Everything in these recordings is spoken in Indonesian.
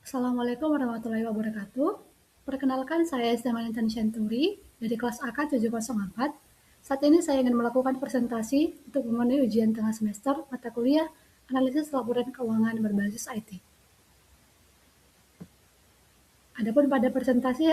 Assalamualaikum warahmatullahi wabarakatuh. Perkenalkan, saya Zamanintan Shanturi dari kelas AK 704. Saat ini saya ingin melakukan presentasi untuk memenuhi ujian tengah semester mata kuliah Analisis Laporan Keuangan Berbasis IT. Adapun pada presentasi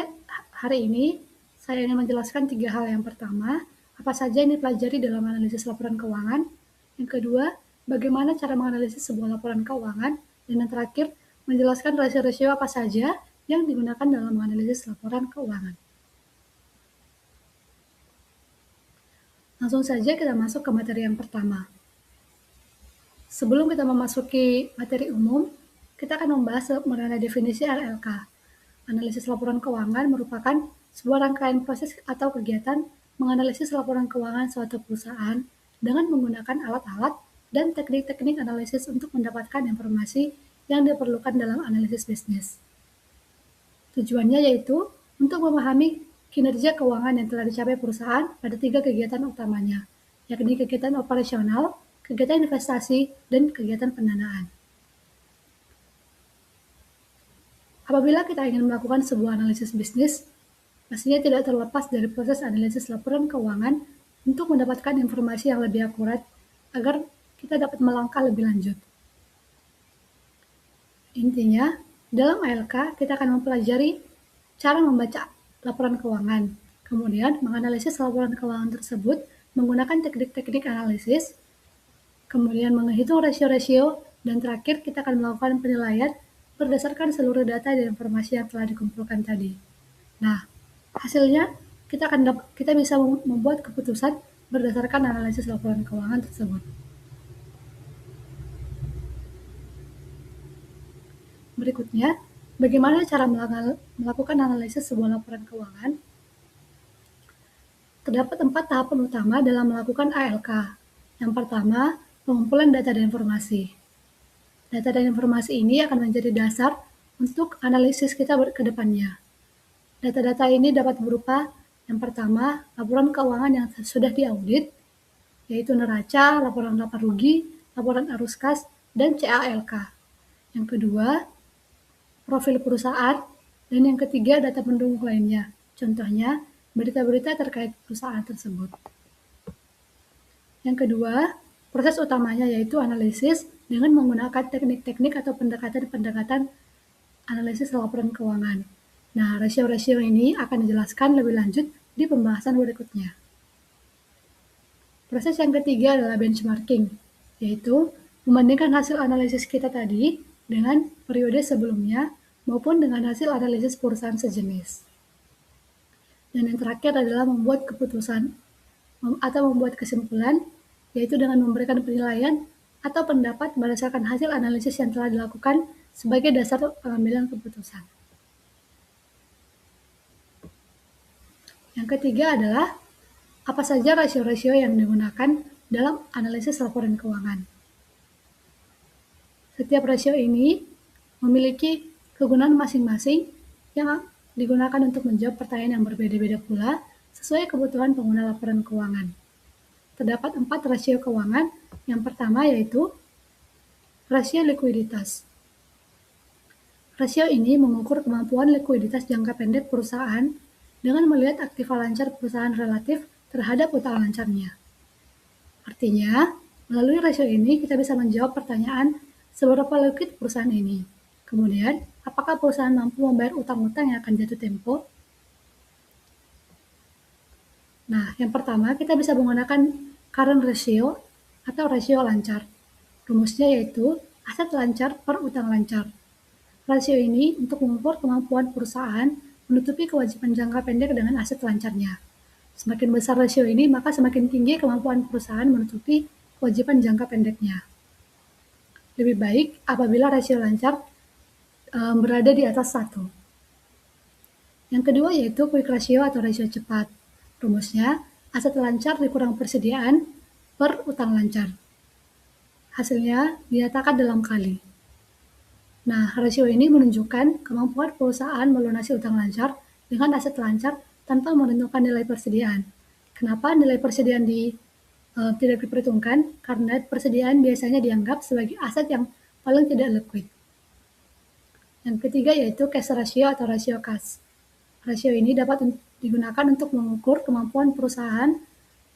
hari ini, saya ingin menjelaskan 3 hal. Yang pertama, apa saja yang dipelajari dalam analisis laporan keuangan. Yang kedua, bagaimana cara menganalisis sebuah laporan keuangan. Dan yang terakhir, menjelaskan rasio-rasio apa saja yang digunakan dalam menganalisis laporan keuangan. Langsung saja kita masuk ke materi yang pertama. Sebelum kita memasuki materi umum, kita akan membahas mengenai definisi ALK. Analisis laporan keuangan merupakan sebuah rangkaian proses atau kegiatan menganalisis laporan keuangan suatu perusahaan dengan menggunakan alat-alat dan teknik-teknik analisis untuk mendapatkan informasi yang diperlukan dalam analisis bisnis. Tujuannya yaitu untuk memahami kinerja keuangan yang telah dicapai perusahaan pada 3 kegiatan utamanya, yakni kegiatan operasional, kegiatan investasi, dan kegiatan pendanaan. Apabila kita ingin melakukan sebuah analisis bisnis, pastinya tidak terlepas dari proses analisis laporan keuangan untuk mendapatkan informasi yang lebih akurat agar kita dapat melangkah lebih lanjut. Intinya, dalam ALK kita akan mempelajari cara membaca laporan keuangan, kemudian menganalisis laporan keuangan tersebut menggunakan teknik-teknik analisis, kemudian menghitung rasio-rasio, dan terakhir kita akan melakukan penilaian berdasarkan seluruh data dan informasi yang telah dikumpulkan tadi. Nah, hasilnya kita bisa membuat keputusan berdasarkan analisis laporan keuangan tersebut. Berikutnya, bagaimana cara melakukan analisis sebuah laporan keuangan? Terdapat 4 tahapan utama dalam melakukan ALK. Yang pertama, pengumpulan data dan informasi. Data dan informasi ini akan menjadi dasar untuk analisis kita ke depannya. Data-data ini dapat berupa, yang pertama, laporan keuangan yang sudah diaudit, yaitu neraca, laporan laba rugi, laporan arus kas, dan CALK. Yang kedua, profil perusahaan, dan yang ketiga, data pendukung lainnya. Contohnya, berita-berita terkait perusahaan tersebut. Yang kedua, proses utamanya yaitu analisis dengan menggunakan teknik-teknik atau pendekatan-pendekatan analisis laporan keuangan. Nah, rasio-rasio ini akan dijelaskan lebih lanjut di pembahasan berikutnya. Proses yang ketiga adalah benchmarking, yaitu membandingkan hasil analisis kita tadi dengan periode sebelumnya maupun dengan hasil analisis perusahaan sejenis. Dan yang terakhir adalah membuat keputusan atau membuat kesimpulan, yaitu dengan memberikan penilaian atau pendapat berdasarkan hasil analisis yang telah dilakukan sebagai dasar pengambilan keputusan. Yang ketiga adalah apa saja rasio-rasio yang digunakan dalam analisis laporan keuangan. Setiap rasio ini memiliki kegunaan masing-masing yang digunakan untuk menjawab pertanyaan yang berbeda-beda pula sesuai kebutuhan pengguna laporan keuangan. Terdapat 4 rasio keuangan. Yang pertama yaitu rasio likuiditas. Rasio ini mengukur kemampuan likuiditas jangka pendek perusahaan dengan melihat aktiva lancar perusahaan relatif terhadap utang lancarnya. Artinya, melalui rasio ini kita bisa menjawab pertanyaan seberapa liquid perusahaan ini. Kemudian, apakah perusahaan mampu membayar utang-utang yang akan jatuh tempo? Nah, yang pertama kita bisa menggunakan current ratio atau rasio lancar. Rumusnya yaitu aset lancar per utang lancar. Rasio ini untuk mengukur kemampuan perusahaan menutupi kewajiban jangka pendek dengan aset lancarnya. Semakin besar rasio ini, maka semakin tinggi kemampuan perusahaan menutupi kewajiban jangka pendeknya. Lebih baik apabila rasio lancar berada di atas 1. Yang kedua yaitu quick ratio atau rasio cepat. Rumusnya, aset lancar dikurang persediaan per utang lancar. Hasilnya dinyatakan dalam kali. Nah, rasio ini menunjukkan kemampuan perusahaan melunasi utang lancar dengan aset lancar tanpa menentukan nilai persediaan. Kenapa nilai persediaan tidak diperhitungkan? Karena persediaan biasanya dianggap sebagai aset yang paling tidak liquid. Yang ketiga yaitu cash ratio atau rasio kas. Rasio ini dapat digunakan untuk mengukur kemampuan perusahaan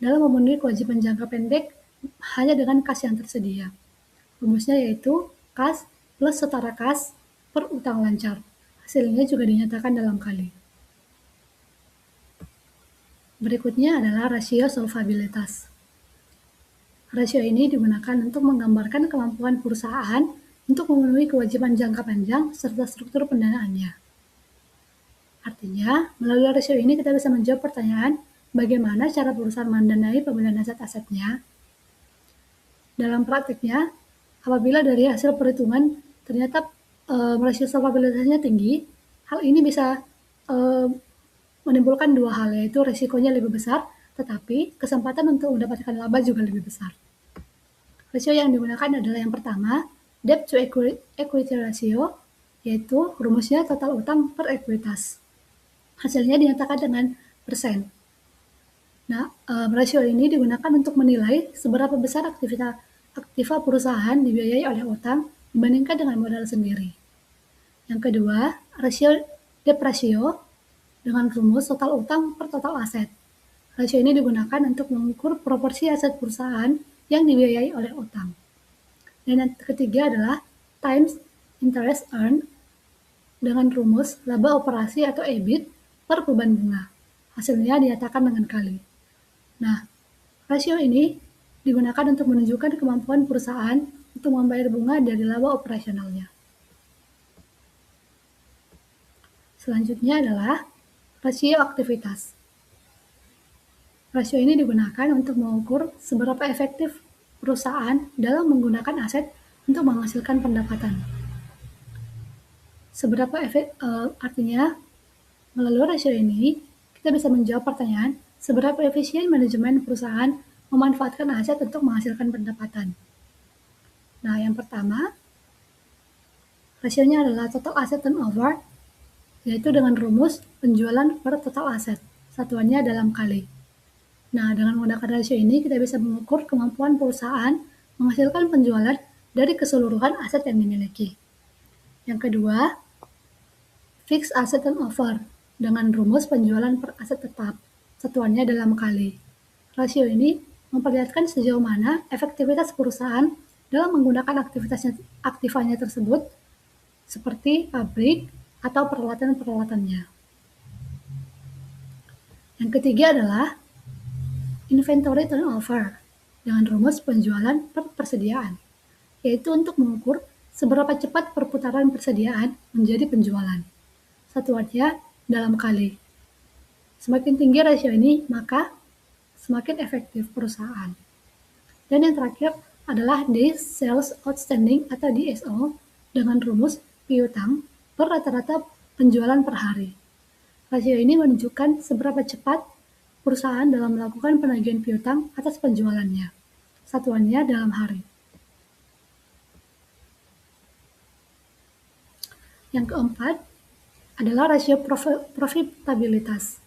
dalam memenuhi kewajiban jangka pendek hanya dengan kas yang tersedia. Rumusnya yaitu kas plus setara kas per utang lancar. Hasilnya juga dinyatakan dalam kali. Berikutnya adalah rasio solvabilitas. Rasio ini digunakan untuk menggambarkan kemampuan perusahaan untuk memenuhi kewajiban jangka panjang serta struktur pendanaannya. Artinya, melalui rasio ini kita bisa menjawab pertanyaan bagaimana cara perusahaan mendanai pembelian aset-asetnya. Dalam praktiknya, apabila dari hasil perhitungan ternyata rasio solvabilitasnya tinggi, hal ini bisa menimbulkan dua hal, yaitu risikonya lebih besar, tetapi kesempatan untuk mendapatkan laba juga lebih besar. Rasio yang digunakan adalah yang pertama, debt to equity ratio, yaitu rumusnya total utang per ekuitas. Hasilnya dinyatakan dengan persen. Nah, rasio ini digunakan untuk menilai seberapa besar aktiva perusahaan dibiayai oleh utang dibandingkan dengan modal sendiri. Yang kedua, rasio debt ratio dengan rumus total utang per total aset. Rasio ini digunakan untuk mengukur proporsi aset perusahaan yang dibiayai oleh utang. Dan yang ketiga adalah times interest earned dengan rumus laba operasi atau EBIT per beban bunga. Hasilnya dinyatakan dengan kali. Nah, rasio ini digunakan untuk menunjukkan kemampuan perusahaan untuk membayar bunga dari laba operasionalnya. Selanjutnya adalah rasio aktivitas. Rasio ini digunakan untuk mengukur seberapa efektif perusahaan dalam menggunakan aset untuk menghasilkan pendapatan. Artinya, melalui rasio ini, kita bisa menjawab pertanyaan seberapa efisien manajemen perusahaan memanfaatkan aset untuk menghasilkan pendapatan. Nah, yang pertama, rasionya adalah total asset turnover, yaitu dengan rumus penjualan per total aset. Satuannya dalam kali. Nah, dengan menggunakan rasio ini, kita bisa mengukur kemampuan perusahaan menghasilkan penjualan dari keseluruhan aset yang dimiliki. Yang kedua, fixed asset turnover dengan rumus penjualan per aset tetap. Satuannya dalam kali. Rasio ini memperlihatkan sejauh mana efektivitas perusahaan dalam menggunakan aktivanya tersebut, seperti pabrik atau peralatan-peralatannya. Yang ketiga adalah inventory turnover dengan rumus penjualan per persediaan, yaitu untuk mengukur seberapa cepat perputaran persediaan menjadi penjualan. Satuannya dalam kali. Semakin tinggi rasio ini, maka semakin efektif perusahaan. Dan yang terakhir adalah Days Sales Outstanding atau DSO dengan rumus piutang per rata-rata penjualan per hari. Rasio ini menunjukkan seberapa cepat perusahaan dalam melakukan penagihan piutang atas penjualannya. Satuannya dalam hari. Yang keempat adalah rasio profitabilitas.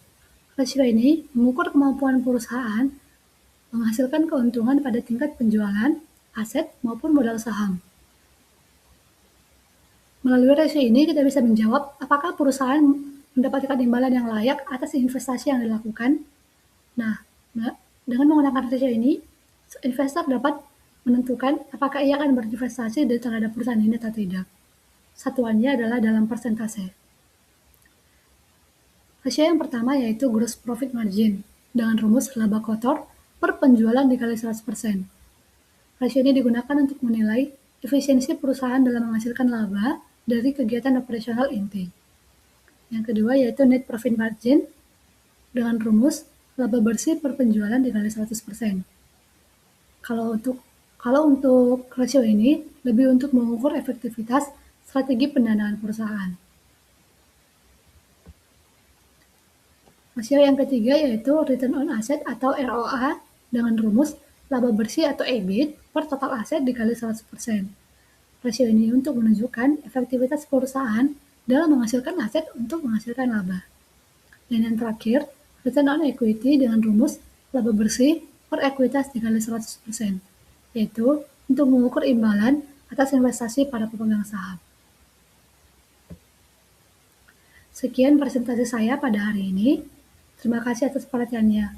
Rasio ini mengukur kemampuan perusahaan menghasilkan keuntungan pada tingkat penjualan, aset, maupun modal saham. Melalui rasio ini kita bisa menjawab apakah perusahaan mendapatkan imbalan yang layak atas investasi yang dilakukan. Nah, dengan menggunakan rasio ini, investor dapat menentukan apakah ia akan berinvestasi terhadap perusahaan ini atau tidak. Satuannya adalah dalam persentase. Rasio yang pertama yaitu gross profit margin dengan rumus laba kotor per penjualan dikali 100%. Rasio ini digunakan untuk menilai efisiensi perusahaan dalam menghasilkan laba dari kegiatan operasional inti. Yang kedua yaitu net profit margin dengan rumus laba bersih per penjualan dikali 100%. Kalau untuk rasio ini lebih untuk mengukur efektivitas strategi pendanaan perusahaan. Rasio yang ketiga yaitu return on asset atau ROA dengan rumus laba bersih atau EBIT per total aset dikali 100%. Rasio ini untuk menunjukkan efektivitas perusahaan dalam menghasilkan aset untuk menghasilkan laba. Dan yang terakhir, return on equity dengan rumus laba bersih per ekuitas dikali 100%, yaitu untuk mengukur imbalan atas investasi para pemegang saham. Sekian presentasi saya pada hari ini. Terima kasih atas perhatiannya.